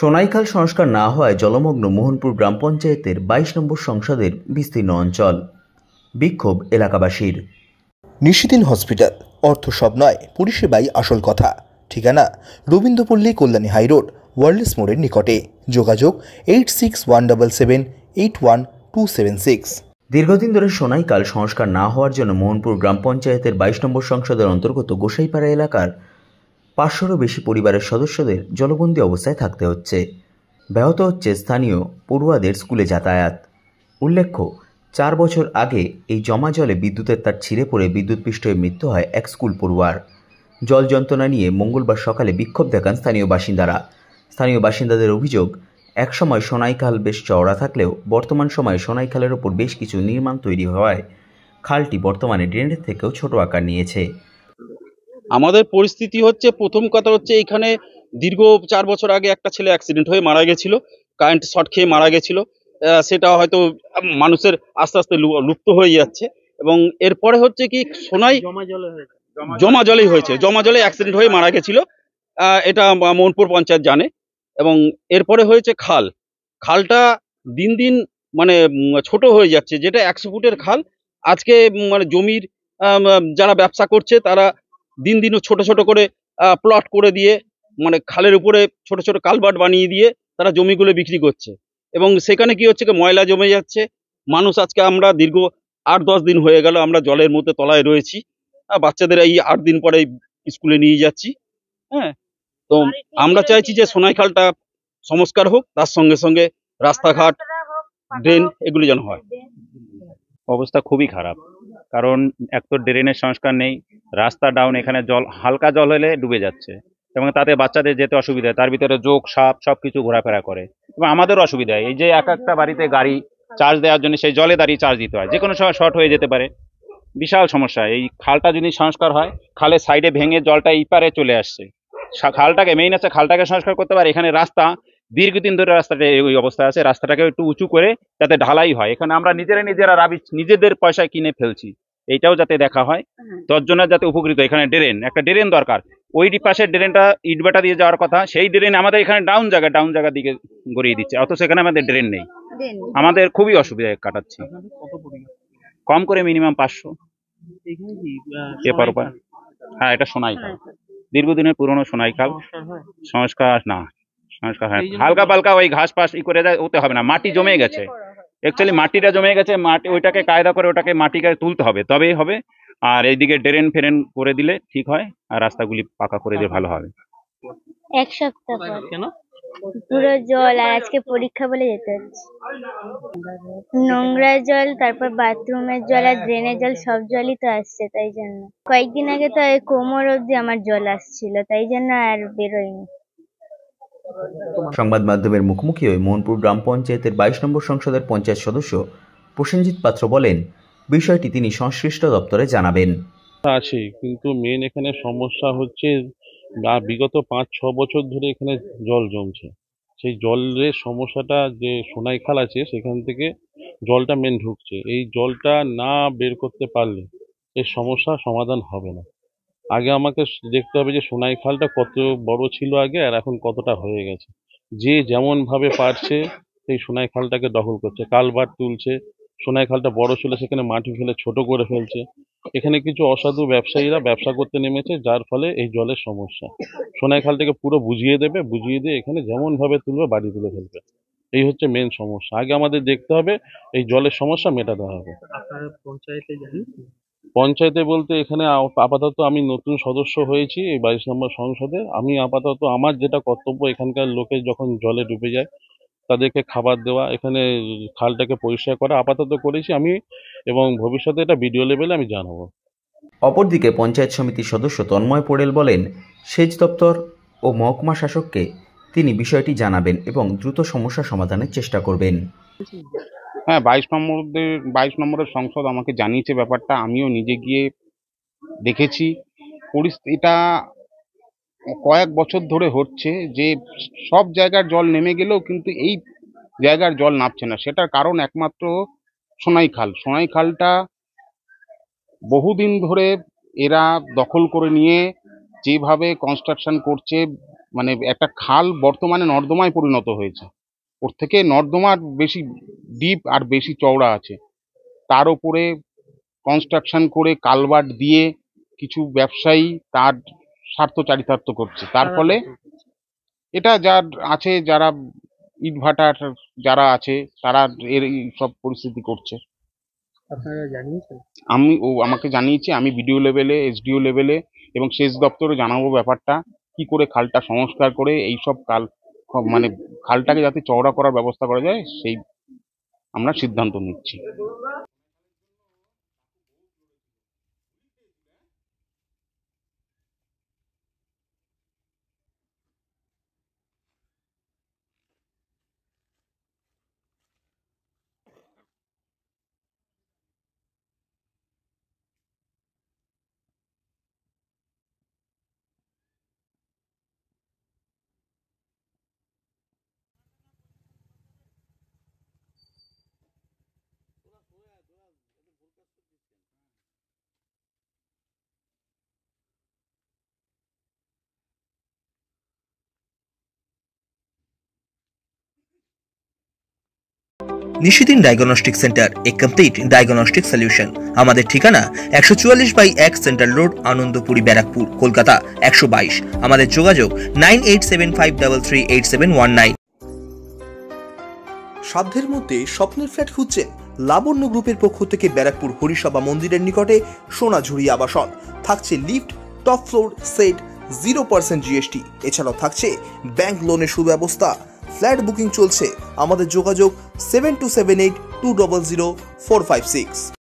সোনাইখাল সংস্কার না হওয়ায় জলমগ্ন মোহনপুর গ্রাম পঞ্চায়েতের ২২ নম্বর সংসদের বিস্তীর্ণ অঞ্চল। বিক্ষোভ এলাকাবাসীর। নিশিদিন হসপিটাল, অর্থ সব নয়, পরিষেবাই আসল কথা। ঠিকানা রবীন্দ্রপল্লী, কল্যাণী হাইরোড, ওয়ার্ল্ডস মোড়ের নিকটে। যোগাযোগ 8617781276। দীর্ঘদিন ধরে সোনাইখাল সংস্কার না হওয়ার জন্য মোহনপুর গ্রাম পঞ্চায়েতের ২২ নম্বর সংসদের অন্তর্গত গোসাইপাড়া এলাকার ৫০০রও বেশি পরিবারের সদস্যদের জলবন্দী অবস্থায় থাকতে হচ্ছে। ব্যাহত হচ্ছে স্থানীয় পড়ুয়াদের স্কুলে যাতায়াত। উল্লেখ্য, ৪ বছর আগে এই জমা জলে বিদ্যুতের তার ছিঁড়ে পড়ে বিদ্যুৎপৃষ্ট হয়ে মৃত্যু হয় এক স্কুল পড়ুয়ার। জল যন্ত্রণা নিয়ে মঙ্গলবার সকালে বিক্ষোভ দেখান স্থানীয় বাসিন্দারা। স্থানীয় বাসিন্দাদের অভিযোগ, একসময় সোনাইখাল বেশ চওড়া থাকলেও বর্তমান সময়ে সোনাইখালের ওপর বেশ কিছু নির্মাণ তৈরি হওয়ায় খালটি বর্তমানে ড্রেনের থেকেও ছোট আকার নিয়েছে। আমাদের পরিস্থিতি হচ্ছে, প্রথম কথা হচ্ছে, এখানে দীর্ঘ ৪ বছর আগে একটা ছেলে অ্যাক্সিডেন্ট হয়ে মারা গেছিল, কারেন্ট শর্ট খেয়ে মারা গেছিল। সেটা হয়তো মানুষের আস্তে আস্তে লুপ্ত হয়ে যাচ্ছে। এবং এরপরে হচ্ছে কি, সোনাই জমা জলেই হয়েছে, জমা জলে অ্যাক্সিডেন্ট হয়ে মারা গেছিল। এটা মোহনপুর পঞ্চায়েত জানে। এবং এরপরে হয়েছে খাল। খালটা দিন দিন মানে ছোট হয়ে যাচ্ছে, যেটা ১০০ ফুটের খাল। আজকে মানে জমির যারা ব্যবসা করছে তারা দিন দিন ছোট ছোট করে প্লট করে দিয়ে, মানে খালের উপরে ছোট ছোট কালভার্ট বানিয়ে দিয়ে তারা জমিগুলো বিক্রি করছে। এবং সেখানে কি হচ্ছে, ময়লা জমে যাচ্ছে। মানুষ, আজকে আমরা দীর্ঘ ৮-১০ দিন হয়ে গেল আমরা জলের মধ্যে তলায় রয়েছি। বাচ্চাদের এই ৮ দিন পরে স্কুলে নিয়ে যাচ্ছি। হ্যাঁ, তো আমরা চাইছি যে সোনাইখালটা সংস্কার হোক, তার সঙ্গে সঙ্গে রাস্তাঘাট, ড্রেন এগুলো যেন হয়। অবস্থা খুবই খারাপ, কারণ এক তো ড্রেনের সংস্কার নেই, রাস্তা ডাউন, এখানে জল, হালকা জল হলে ডুবে যাচ্ছে এবং তাতে বাচ্চাদের যেতে অসুবিধা। তার ভিতরে যোগ সাপ সবকিছু ঘোরাফেরা করে এবং আমাদেরও অসুবিধা। এই যে এক একটা বাড়িতে গাড়ি চার্জ দেওয়ার জন্য সেই জলে দাঁড়িয়ে চার্জ দিতে হয়, যে কোনো সময় শর্ট হয়ে যেতে পারে। বিশাল সমস্যা। এই খালটা যদি সংস্কার হয়, খালের সাইডে ভেঙে জলটা এই পারে চলে আসছে। খালটাকে, মেইন আছে খালটাকে সংস্কার করতে পারে। এখানে রাস্তা দীর্ঘদিন ধরে রাস্তাটা এই অবস্থা আছে, রাস্তাটাকে একটু উঁচু করে যাতে ঢালাই হয়। এখানে আমরা নিজেরা রাবিশ নিজেদের পয়সায় কিনে ফেলছি, এইটাও যাতে দেখা হয়। তার জন্য যাতে উপকৃত। এখানে ড্রেন, একটা ড্রেন দরকার। ওই পাশের ড্রেনটা ইটবাটা দিয়ে যাওয়ার কথা, সেই ড্রেন আমাদের এখানে ডাউন জায়গার দিকে গড়িয়ে দিচ্ছে, অথচ এখানে আমাদের ড্রেন নেই। আমাদের খুবই অসুবিধায় কাটাচ্ছি। কম করে মিনিমাম ৫০০ এপার ওপার। হ্যাঁ, এটা সোনাইখাল, দীর্ঘদিনের পুরনো সোনাইখাল। সংস্কার না, সংস্কার হয় হালকা পালকা, ওই ঘাস পাশ করে যায়, ওতে হবে না। মাটি জমে গেছে, অ্যাকচুয়ালি মাটিটা জমে গেছে, মাটি ওইটাকে কায়দা করে ওটাকে মাটিকে তুলতে হবে, তবেই হবে। আর এইদিকে ড্রেন ফেরেন করে দিলে ঠিক হয়, আর রাস্তাগুলি পাকা করে দিলে ভালো হবে। ১ সপ্তাহ পর কেন পুরো জল, আর আজকে পরীক্ষা বলে যেতে হচ্ছে। নোংরা জল, তারপর বাথরুমের জল আর ড্রেনের জল, সব জলই তো আসছে। তাই জন্য কয়েকদিন আগে তো কোমর অবধি আমার জল আসছিল, তাই জন্য আর বেরোয়নি। সংবাদ মাধ্যমের মুখোমুখি হয়ে মোহনপুর গ্রাম পঞ্চায়েতের ২২ নম্বর সংসদের পঞ্চায়েত সদস্য প্রসেনজিৎ পাত্র বলেন, বিষয়টি তিনি সংশ্লিষ্ট দপ্তরে জানাবেন। আছে, কিন্তু মেন এখানে সমস্যা হচ্ছে বিগত ৫-৬ বছর ধরে এখানে জল জমছে। সেই জলের সমস্যাটা, যে সোনাইখাল আছে সেখান থেকে জলটা মেন ঢুকছে। এই জলটা না বের করতে পারলে এর সমস্যা সমাধান হবে না। আগে আমাকে দেখতে হবে যে সোনাইখালটা কত বড় ছিল আগে, আর এখন কতটা হয়ে গেছে। যে যেমন ভাবে পারছে সেই সোনাইখালটাকে দখল করছে, কালভার্ট তুলছে। সোনাইখালটা বড় ছিল, সেখানে মাটি ফেলে ছোট করে ফেলছে। এখানে কিছু অসাধু ব্যবসায়ীরা ব্যবসা করতে নেমেছে, যার ফলে এই জলের সমস্যা। সোনাইখালটাকে পুরো বুঝিয়ে দেবে, বুঝিয়ে দিয়ে এখানে যেমন ভাবে তুলবে বাড়ি তুলে ফেলবে। এই হচ্ছে মেন সমস্যা। আগে আমাদের দেখতে হবে এই জলের সমস্যা মেটাতে হবে। পঞ্চায়েতে বলতে এখানে আপাতত আমি নতুন সদস্য হয়েছি এই ২২ নম্বর সংসদে। আমি আপাতত আমার যেটা কর্তব্য, এখানকার লোকে যখন জলে ডুবে যায় তাদেরকে খাবার দেওয়া, এখানে খালটাকে পরিষ্কার করা আপাতত করেছি আমি, এবং ভবিষ্যতে এটা বিডিও লেভেলে আমি জানাবো। অপরদিকে পঞ্চায়েত সমিতির সদস্য তন্ময় পোড়েল বলেন, সেচ দপ্তর ও মহকুমা শাসককে তিনি বিষয়টি জানাবেন এবং দ্রুত সমস্যা সমাধানের চেষ্টা করবেন। হ্যাঁ, ২২ নম্বরের সংসদ আমাকে জানিয়েছে ব্যাপারটা, আমিও নিজে গিয়ে দেখেছি। পরিস্থিতিটা কয়েক বছর ধরে হচ্ছে যে সব জায়গার জল নেমে গেলেও কিন্তু এই জায়গার জল নামছে না। সেটার কারণ একমাত্র সোনাইখালটা বহুদিন ধরে এরা দখল করে নিয়ে যেভাবে কনস্ট্রাকশন করছে, মানে একটা খাল বর্তমানে নর্দমায় পরিণত হয়েছে। ওর থেকে নর্দমার বেশি ডিপ আর বেশি চওড়া আছে। তার উপরে কনস্ট্রাকশন করে কালভার্ট দিয়ে কিছু ব্যবসায়ী তার স্বার্থ চারিতার্থ করছে। তার ফলে এটা যার আছে, যারা ইটভাটার যারা আছে তারা এর এই সব পরিস্থিতি করছে। আমাকে জানিয়েছে, আমি বিডিও লেভেলে, এসডিও লেভেলে এবং সেচ দপ্তরে জানাবো ব্যাপারটা, কি করে খালটা সংস্কার করে এইসব মানে খালটাকে যাতে চওড়া করার ব্যবস্থা করা যায় সেই আমরা সিদ্ধান্ত নিচ্ছি। নিশিদিন ডায়াগনস্টিক সেন্টার, এ কমপ্লিট ডায়াগনস্টিক সলিউশন। আমাদের ঠিকানা 144/1 সেন্ট্রাল রোড, আনন্দপুরি, ব্যারাকপুর, কলকাতা 122। আমাদের যোগাযোগ 9875338719। সাধ্যের মধ্যে স্বপ্নের ফ্ল্যাট খুঁজছেন? লাবণ্য গ্রুপের পক্ষ থেকে ব্যারাকপুর হরিসভা মন্দিরের নিকটে সোনাঝুরি আবাসন। থাকছে lift, top floor, set, 0% GST। এছাড়াও থাকছে ব্যাংক লোনের সুব্যবস্থা। ফ্ল্যাট বুকিং চলছে। আমাদের যোগাযোগ 7278200456।